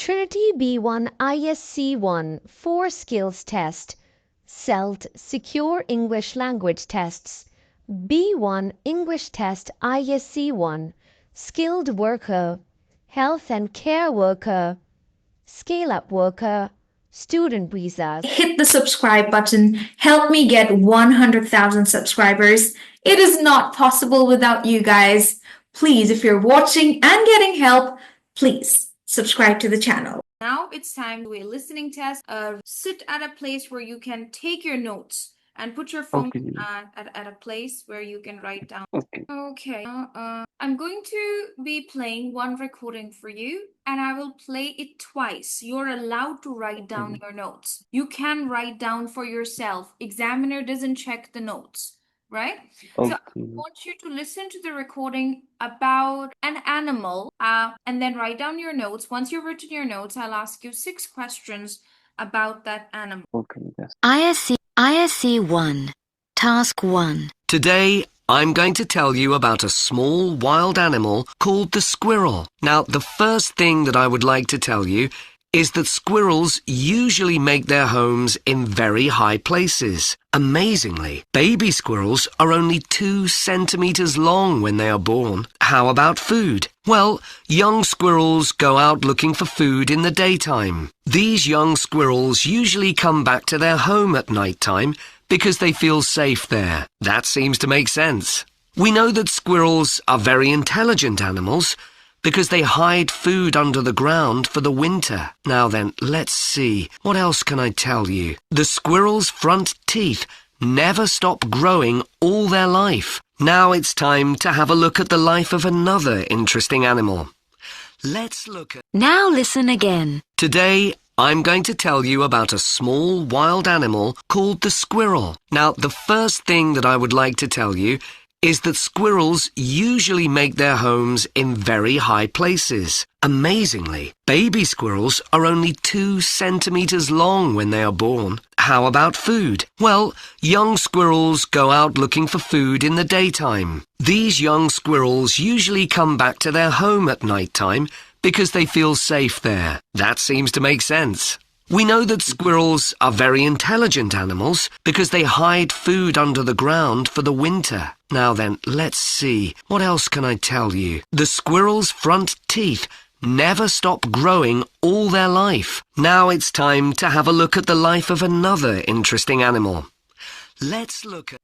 Trinity B1 ISC1 4 Skills Test, SELT Secure English Language Tests, B1 English Test ISC1 Skilled Worker, Health and Care Worker, Scale-Up Worker, Student Visas. Hit the subscribe button. Help me get 100,000 subscribers. It is not possible without you guys. Please, if you're watching and getting help, please subscribe to the channel. Now it's time to do a listening test. Sit at a place where you can take your notes and put your phone at a place where you can write down. Okay. I'm going to be playing one recording for you and I will play it twice. You're allowed to write down your notes. You can write down for yourself. Examiner doesn't check the notes, right? So I want you to listen to the recording about an animal and then write down your notes. Once you've written your notes, I'll ask you 6 questions about that animal. ISC 1, Task 1. Today, I'm going to tell you about a small wild animal called the squirrel. Now, the first thing that I would like to tell you is that squirrels usually make their homes in very high places. Amazingly, baby squirrels are only 2 centimeters long when they are born. How about food? Well, young squirrels go out looking for food in the daytime. These young squirrels usually come back to their home at night time because they feel safe there. That seems to make sense. We know that squirrels are very intelligent animals because they hide food under the ground for the winter. Now then, let's see. What else can I tell you? The squirrel's front teeth never stop growing all their life. Now it's time to have a look at the life of another interesting animal. Let's look at... Now listen again. Today, I'm going to tell you about a small wild animal called the squirrel. Now, the first thing that I would like to tell you is that squirrels usually make their homes in very high places. Amazingly, baby squirrels are only 2 centimeters long when they are born. How about food? Well, young squirrels go out looking for food in the daytime. These young squirrels usually come back to their home at night time because they feel safe there. That seems to make sense. We know that squirrels are very intelligent animals because they hide food under the ground for the winter. Now then, let's see. What else can I tell you? The squirrel's front teeth never stop growing all their life. Now it's time to have a look at the life of another interesting animal. Let's look at...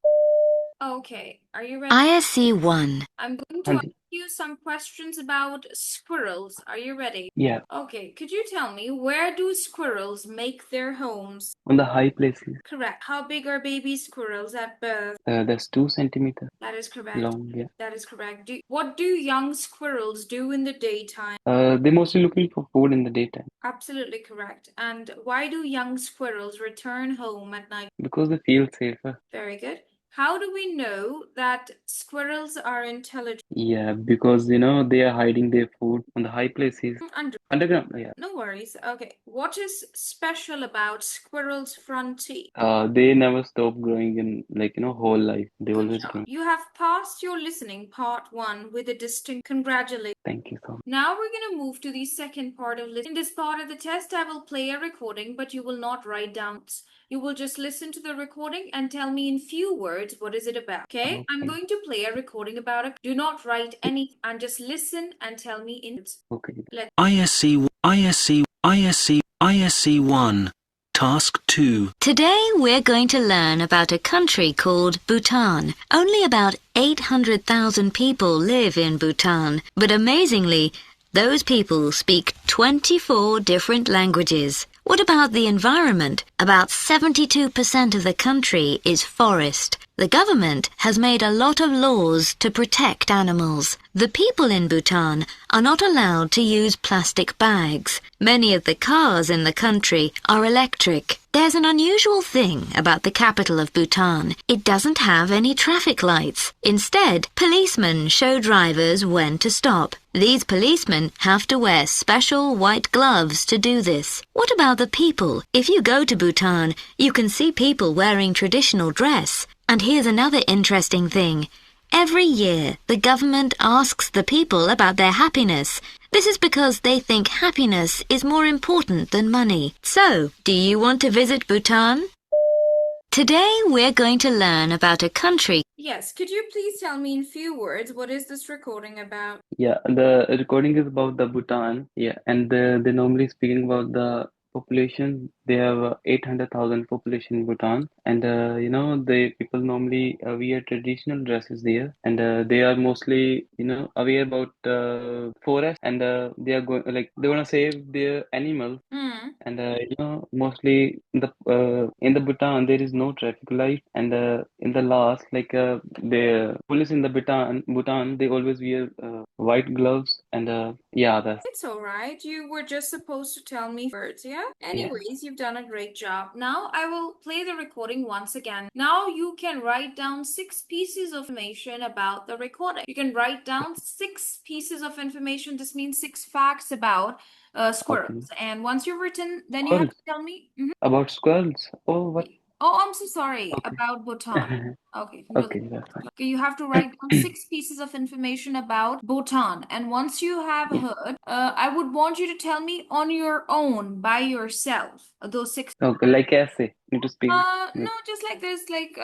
Okay, are you ready? ISC 1. I'm going to ask you some questions about squirrels. Are you ready? Yeah, Okay, could you tell me where do squirrels make their homes? on the high places. Correct. How big are baby squirrels at birth? That's 2 centimeters That is correct. long. Yeah. That is correct. What do young squirrels do in the daytime? They're mostly looking for food in the daytime Absolutely correct. And why do young squirrels return home at night? because they feel safer. Very good. How do we know that squirrels are intelligent? Yeah, because they are hiding their food on the high places. Underground. Yeah. No worries. Okay. What is special about squirrels' front teeth? They never stop growing in whole life. They Good always job. grow. You have passed your listening part 1 with a distinct congratulations. Thank you so much. Now we're going to move to the second part of listening. In this part of the test, I will play a recording, but you will not write down. You will just listen to the recording and tell me in few words what is it about. Okay? I'm going to play a recording about it. Do not write any and just listen and tell me in words. Okay. ISC 1, Task 2. Today we're going to learn about a country called Bhutan. Only about 800,000 people live in Bhutan, but amazingly, those people speak 24 different languages. What about the environment? About 72% of the country is forest. The government has made a lot of laws to protect animals. The people in Bhutan are not allowed to use plastic bags. Many of the cars in the country are electric. There's an unusual thing about the capital of Bhutan. It doesn't have any traffic lights. Instead, policemen show drivers when to stop. These policemen have to wear special white gloves to do this. What about the people? If you go to Bhutan, you can see people wearing traditional dress. And here's another interesting thing. Every year, the government asks the people about their happiness. This is because they think happiness is more important than money. So, do you want to visit Bhutan? Today we're going to learn about a country. Yes, could you please tell me in few words what is this recording about? Yeah, the recording is about the Bhutan. Yeah, and they normally speaking about the population. They have 800,000 population in Bhutan, and the people normally wear traditional dresses there, and they are mostly aware about forest, and they are going like they wanna save their animals. And mostly in the Bhutan there is no traffic light, and in the last the police in the Bhutan they always wear white gloves, and yeah, that's It's all right. You were just supposed to tell me words, yeah? yeah. Anyways, you've done a great job. Now I will play the recording once again. Now you can write down 6 pieces of information about the recording. You can write down 6 pieces of information. This means 6 facts about squirrels. Okay. And once you've written, then you have to Squirrels. tell me. About squirrels. Oh, what? Oh, I'm so sorry. Okay. About Bhutan. Okay, Okay, that's fine. okay, you have to write down 6 pieces of information about Bhutan. And once you have Yeah. heard, I would want you to tell me on your own, by yourself, those six. Okay, like essay. Need to speak. No, just like this, like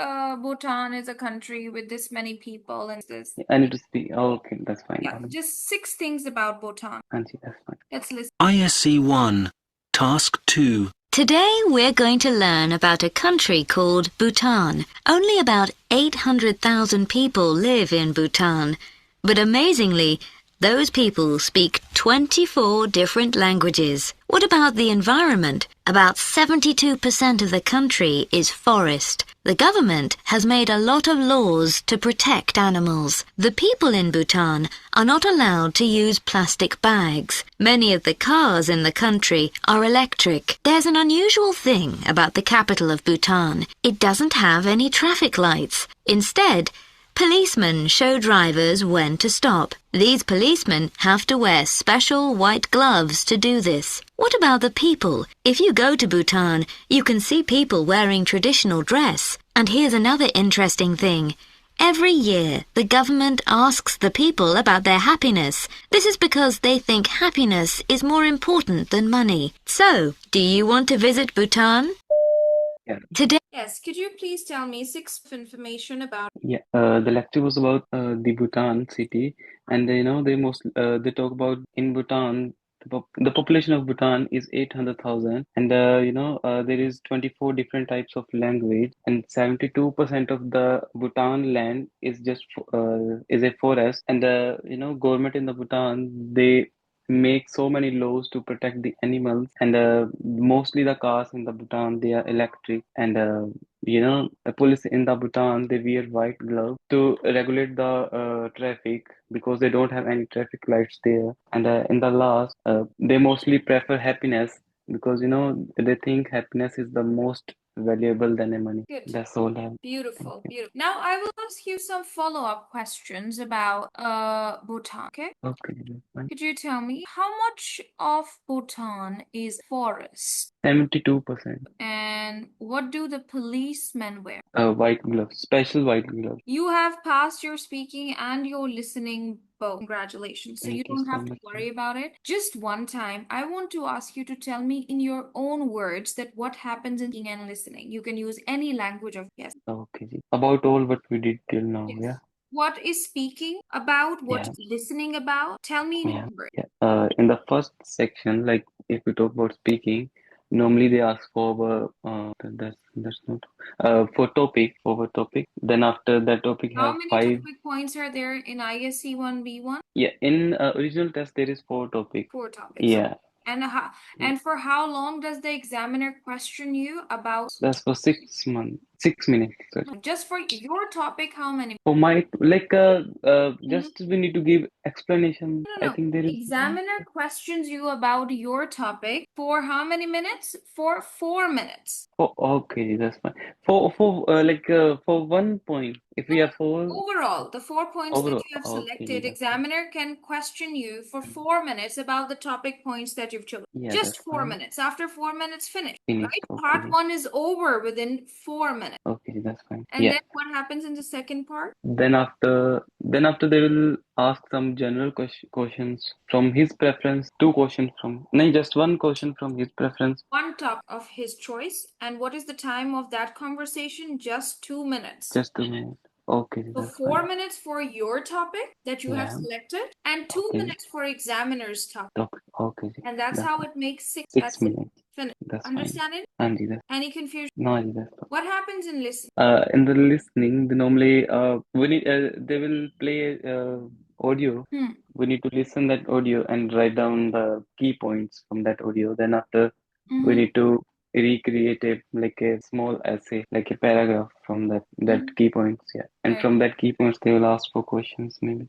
Bhutan is a country with this many people and this. I need to speak. Oh, okay, that's fine. Yeah, just 6 things about Bhutan. Anji, that's fine. Let's listen. ISE 1, Task 2. Today we're going to learn about a country called Bhutan. Only about 800,000 people live in Bhutan. But amazingly, those people speak 24 different languages. What about the environment? About 72% of the country is forest. The government has made a lot of laws to protect animals. The people in Bhutan are not allowed to use plastic bags. Many of the cars in the country are electric. There's an unusual thing about the capital of Bhutan. It doesn't have any traffic lights. Instead, policemen show drivers when to stop. These policemen have to wear special white gloves to do this. What about the people? If you go to Bhutan, you can see people wearing traditional dress. And here's another interesting thing. Every year, the government asks the people about their happiness. This is because they think happiness is more important than money. So, do you want to visit Bhutan? Yeah. Today, Yes, could you please tell me 6 information about? Yeah, the lecture was about the Bhutan city, and they talk about in Bhutan the population of Bhutan is 800,000, and there is 24 different types of language, and 72% of the Bhutan land is is a forest, and the government in the Bhutan they make so many laws to protect the animals, and mostly the cars in the Bhutan they are electric, and the police in the Bhutan they wear white gloves to regulate the traffic because they don't have any traffic lights there. And in the last, they mostly prefer happiness because they think happiness is the most valuable than a money. Good. That's all. Beautiful, beautiful. Now I will ask you some follow-up questions about Bhutan, okay? Okay, that's fine. Could you tell me how much of Bhutan is forest? 72%. And what do the policemen wear? White gloves, special white gloves. You have passed your speaking and your listening both. Congratulations. So you Thank you don't so have to much. worry about it. Just one time, I want to ask you to tell me in your own words that what happens in speaking and listening. You can use any language of yes. Okay, ji. About all what we did till now, Yes. yeah. What is speaking about? What Yeah. is listening about? Tell me in Yeah, your words. yeah. In the first section, like if we talk about speaking, normally they ask for that's not for topic. Then after that topic How have many 5. topic points are there in ISE 1B1? Yeah, in original test there is 4 topic. 4 topics. Yeah, And for how long does the examiner question you about? that's for 6 minutes. Sorry. Just for your topic, how many? For my just we need to give explanation. I No. think there is Examiner questions you about your topic for how many minutes? For 4 minutes. Oh, okay, that's fine. For 1 point, if we have 4 Overall, the 4 points that overall, you have okay, selected, that's fine. examiner can question you for 4 minutes about the topic points that you've chosen. Yeah, Just that's 4 fine. minutes. After 4 minutes, finish. Finished. Right? Okay. Part 1 is over within 4 minutes. minutes. Okay, that's fine. And Yeah. then what happens in the second part? Then after they will ask some general questions from his preference. Two questions from, no, just one question from his preference. One topic of his choice. And what is the time of that conversation? Just 2 minutes. Just 2 minutes. Okay, So that's 4 fine. minutes for your topic that you have Yeah. selected, and 2 Okay. minutes for examiner's topic. Okay. And that's how it makes 6. 6 minutes. Finish. That's Understand fine. it? Anji, that's Any confusion? no, Anji, that's fine. What happens in listening? In the listening, normally they will play audio. We need to listen that audio and write down the key points from that audio. Then after we need to recreate like a small essay, like a paragraph from that key points. Yeah, and Right. from that key points they will ask for questions maybe.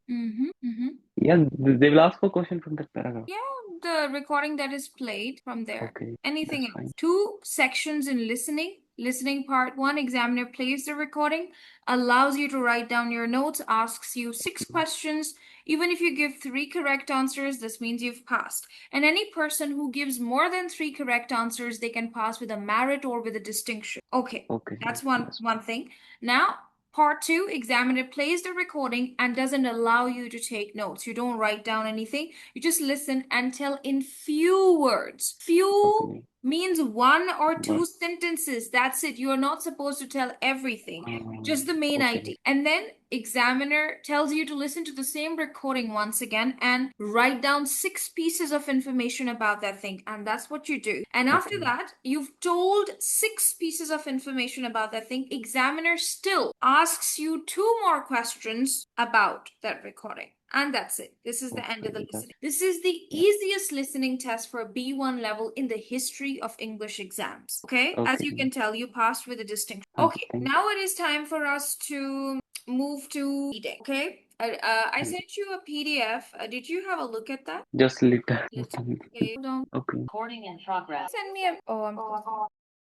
Yeah, they will ask for question from that paragraph. Yeah, the recording that is played from there. Okay, Anything that's else? fine. 2 sections in listening. Listening part 1, examiner plays the recording, allows you to write down your notes, asks you 6 questions. Even if you give 3 correct answers, this means you've passed. And any person who gives more than 3 correct answers, they can pass with a merit or with a distinction. Okay, that's one thing. Now, part 2, examiner plays the recording and doesn't allow you to take notes. You don't write down anything. You just listen and tell in few words. Few means 1 or 2 sentences. That's it. You are not supposed to tell everything, just the main idea. And then examiner tells you to listen to the same recording once again and write down 6 pieces of information about that thing. And that's what you do. And after that, you've told 6 pieces of information about that thing. Examiner still asks you 2 more questions about that recording. And that's it. This is the end of the listening. This is the easiest listening test for B1 level in the history of English exams. Okay? As you can tell, you passed with a distinction. Okay, now it is time for us to move to reading. Okay? I sent you a PDF. Did you have a look at that? Just little. Okay, hold on. Okay. Recording in progress. Send me a. Oh, I'm.